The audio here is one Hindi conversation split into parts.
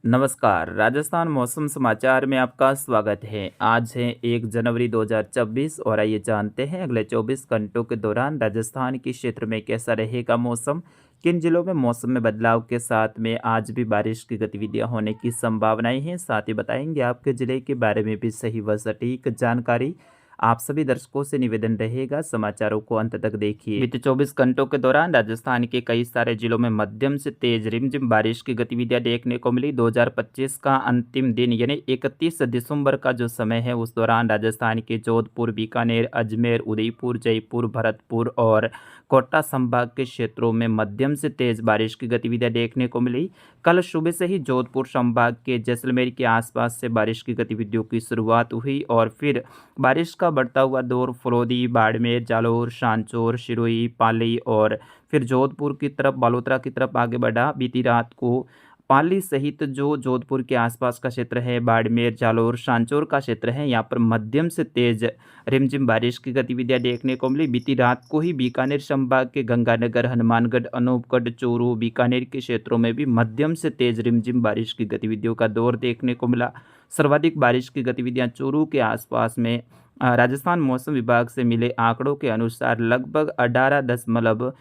नमस्कार, राजस्थान मौसम समाचार में आपका स्वागत है। आज है 1 जनवरी 2024 और आइए जानते हैं अगले 24 घंटों के दौरान राजस्थान के क्षेत्र में कैसा रहेगा मौसम। किन जिलों में मौसम में बदलाव के साथ में आज भी बारिश की गतिविधियां होने की संभावनाएं हैं। साथ ही बताएंगे आपके जिले के बारे में भी सही व सटीक जानकारी। आप सभी दर्शकों से निवेदन रहेगा, समाचारों को अंत तक देखिए। बीते 24 घंटों के दौरान राजस्थान के कई सारे जिलों में मध्यम से तेज रिमझिम बारिश की गतिविधियां देखने को मिली। 2025 का अंतिम दिन यानी 31 दिसंबर का जो समय है, उस दौरान राजस्थान के जोधपुर, बीकानेर, अजमेर, उदयपुर, जयपुर, भरतपुर और कोटा संभाग के क्षेत्रों में मध्यम से तेज बारिश की गतिविधियां देखने को मिली। कल सुबह से ही जोधपुर संभाग के जैसलमेर के आसपास से बारिश की गतिविधियों की शुरुआत हुई और फिर बारिश का बढ़ता हुआ दौर फलोदी, बाड़मेर, जालोर, सांचौर, सिरोही, पाली और फिर जोधपुर की तरफ, बालोतरा की तरफ आगे बढ़ा। बीती रात को पाली सहित जो जोधपुर के आसपास का क्षेत्र है, बाड़मेर, जालोर, सांचौर का क्षेत्र है, यहाँ पर मध्यम से तेज रिमझिम बारिश की गतिविधियां देखने को मिली। बीती रात को ही बीकानेर संभाग के गंगानगर, हनुमानगढ़, अनूपगढ़, चूरू, बीकानेर के क्षेत्रों में भी मध्यम से तेज रिमझिम बारिश की गतिविधियों का दौर देखने को मिला। सर्वाधिक बारिश की गतिविधियां चूरू के आसपास में राजस्थान मौसम विभाग से मिले आंकड़ों के अनुसार लगभग 18.9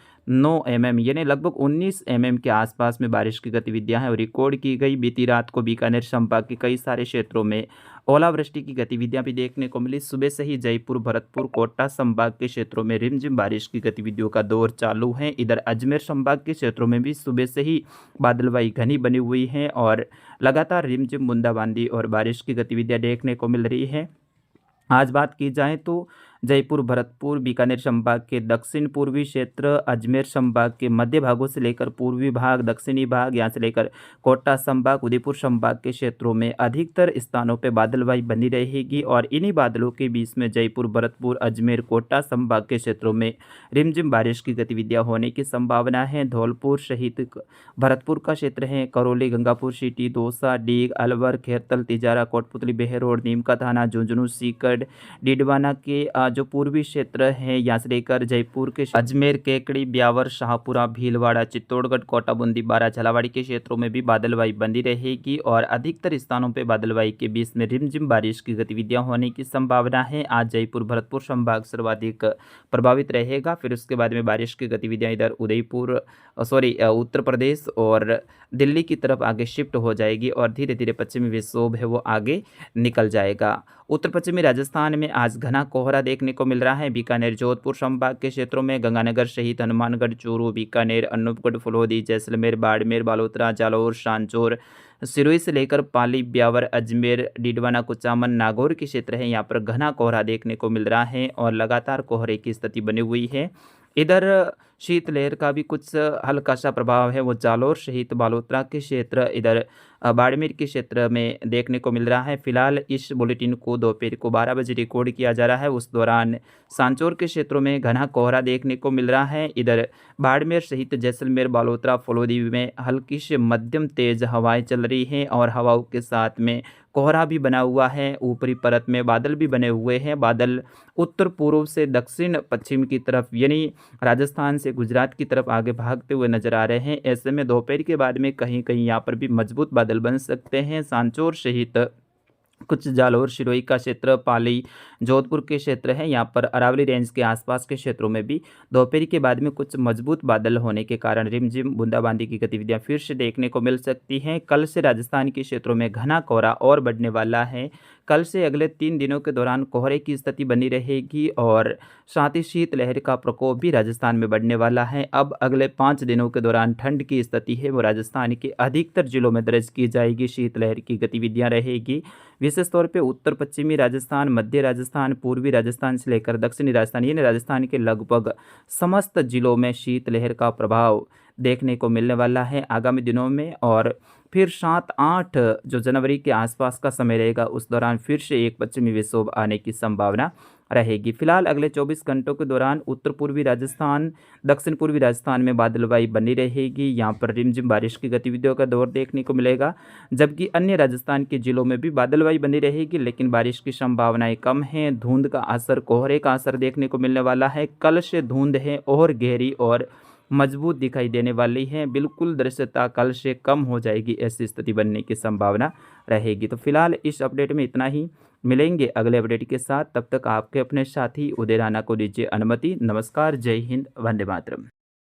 mm यानी लगभग 19 mm के आसपास में बारिश की गतिविधियां हैं और रिकॉर्ड की गई। बीती रात को बीकानेर संभाग के कई सारे क्षेत्रों में ओलावृष्टि की गतिविधियां भी देखने को मिली। सुबह से ही जयपुर, भरतपुर, कोटा संभाग के क्षेत्रों में रिमझिम बारिश की गतिविधियों का दौर चालू है। इधर अजमेर संभाग के क्षेत्रों में भी सुबह से ही बादलवाई घनी बनी हुई है और लगातार रिमझिम बूंदाबांदी और बारिश की गतिविधियां देखने को मिल रही है। आज बात की जाए तो जयपुर, भरतपुर, बीकानेर संभाग के दक्षिण पूर्वी क्षेत्र, अजमेर संभाग के मध्य भागों से लेकर पूर्वी भाग, दक्षिणी भाग, यहाँ से लेकर कोटा संभाग, उदयपुर संभाग के क्षेत्रों में अधिकतर स्थानों पर बादलवाई बनी रहेगी और इन्हीं बादलों के बीच में जयपुर, भरतपुर, अजमेर, कोटा संभाग के क्षेत्रों में रिमझिम बारिश की गतिविधियां होने की संभावना है। धौलपुर सहित भरतपुर का क्षेत्र है, करौली, गंगापुर सिटी, दौसा, डीग, अलवर, खेरतल, तिजारा, कोटपुतली, बेहरोड, नीमका थाना, झुंझुनू, सीकर, डीडवाना के जो पूर्वी क्षेत्र है, यहाँ से लेकर जयपुर के अजमेर, केकड़ी, ब्यावर, शाहपुरा, भीलवाड़ा, चित्तौड़गढ़, कोटा, बूंदी, बारा, झालावाड़ी के क्षेत्रों में भी बादलवाई बनी रहेगी और अधिकतर स्थानों पर बादलवाई के बीच में रिमझिम बारिश की गतिविधियां होने की संभावना है। आज जयपुर, भरतपुर संभाग सर्वाधिक प्रभावित रहेगा। फिर उसके बाद में बारिश की गतिविधियां इधर उदयपुर उत्तर प्रदेश और दिल्ली की तरफ आगे शिफ्ट हो जाएगी और धीरे धीरे पश्चिमी विक्षोभ है वो आगे निकल जाएगा। उत्तर पश्चिमी राजस्थान में आज घना कोहरा देखने को मिल रहा है। बीकानेर, जोधपुर संभाग के क्षेत्रों में गंगानगर सहित हनुमानगढ़, चूरू, बीकानेर, अनूपगढ़, फलोदी, जैसलमेर, बाड़मेर, बालोतरा, जालोर, सांचौर, सिरोही से लेकर पाली, ब्यावर, अजमेर, डीडवाना, कुचामन, नागौर के क्षेत्र है, यहाँ पर घना कोहरा देखने को मिल रहा है और लगातार कोहरे की स्थिति बनी हुई है। इधर शीतलहर का भी कुछ हल्का सा प्रभाव है वो जालोर सहित बालोतरा के क्षेत्र, इधर बाड़मेर के क्षेत्र में देखने को मिल रहा है। फिलहाल इस बुलेटिन को दोपहर को 12 बजे रिकॉर्ड किया जा रहा है। उस दौरान सांचौर के क्षेत्रों में घना कोहरा देखने को मिल रहा है। इधर बाड़मेर सहित जैसलमेर, बालोतरा, फलोदी में हल्की से मध्यम तेज हवाएं चल रही हैं और हवाओं के साथ में कोहरा भी बना हुआ है। ऊपरी परत में बादल भी बने हुए हैं। बादल उत्तर पूर्व से दक्षिण पश्चिम की तरफ यानी राजस्थान से गुजरात की तरफ आगे भागते हुए नजर आ रहे हैं। ऐसे में दोपहर के बाद में कहीं कहीं यहाँ पर भी मजबूत बादल बन सकते हैं। सांचौर सहित कुछ जालोर, सिरोही का क्षेत्र, पाली, जोधपुर के क्षेत्र है, यहाँ पर अरावली रेंज के आसपास के क्षेत्रों में भी दोपहर के बाद में कुछ मजबूत बादल होने के कारण रिमझिम बूंदाबांदी की गतिविधियां फिर से देखने को मिल सकती हैं। कल से राजस्थान के क्षेत्रों में घना कोहरा और बढ़ने वाला है। कल से अगले 3 दिनों के दौरान कोहरे की स्थिति बनी रहेगी और साथ ही शीतलहर का प्रकोप भी राजस्थान में बढ़ने वाला है। अब अगले 5 दिनों के दौरान ठंड की स्थिति है वो राजस्थान के अधिकतर जिलों में दर्ज की जाएगी। शीतलहर की गतिविधियां रहेगी विशेष तौर पे उत्तर पश्चिमी राजस्थान, मध्य राजस्थान, पूर्वी राजस्थान से लेकर दक्षिणी राजस्थान यानी राजस्थान के लगभग समस्त जिलों में शीतलहर का प्रभाव देखने को मिलने वाला है आगामी दिनों में। और फिर 7-8 जो जनवरी के आसपास का समय रहेगा उस दौरान फिर से एक पश्चिमी विक्षोभ आने की संभावना रहेगी। फिलहाल अगले 24 घंटों के दौरान उत्तर पूर्वी राजस्थान, दक्षिण पूर्वी राजस्थान में बादलवाई बनी रहेगी। यहाँ पर रिमझिम बारिश की गतिविधियों का दौर देखने को मिलेगा, जबकि अन्य राजस्थान के जिलों में भी बादलवाई बनी रहेगी लेकिन बारिश की संभावनाएं कम हैं। धुंध का असर, कोहरे का असर देखने को मिलने वाला है। कल से धुंध है और गहरी और मजबूत दिखाई देने वाली है, बिल्कुल दृश्यता कल से कम हो जाएगी, ऐसी स्थिति बनने की संभावना रहेगी। तो फिलहाल इस अपडेट में इतना ही, मिलेंगे अगले अपडेट के साथ। तब तक आपके अपने साथी उदय राणा को दीजिए अनुमति। नमस्कार, जय हिंद, वंदे मातरम।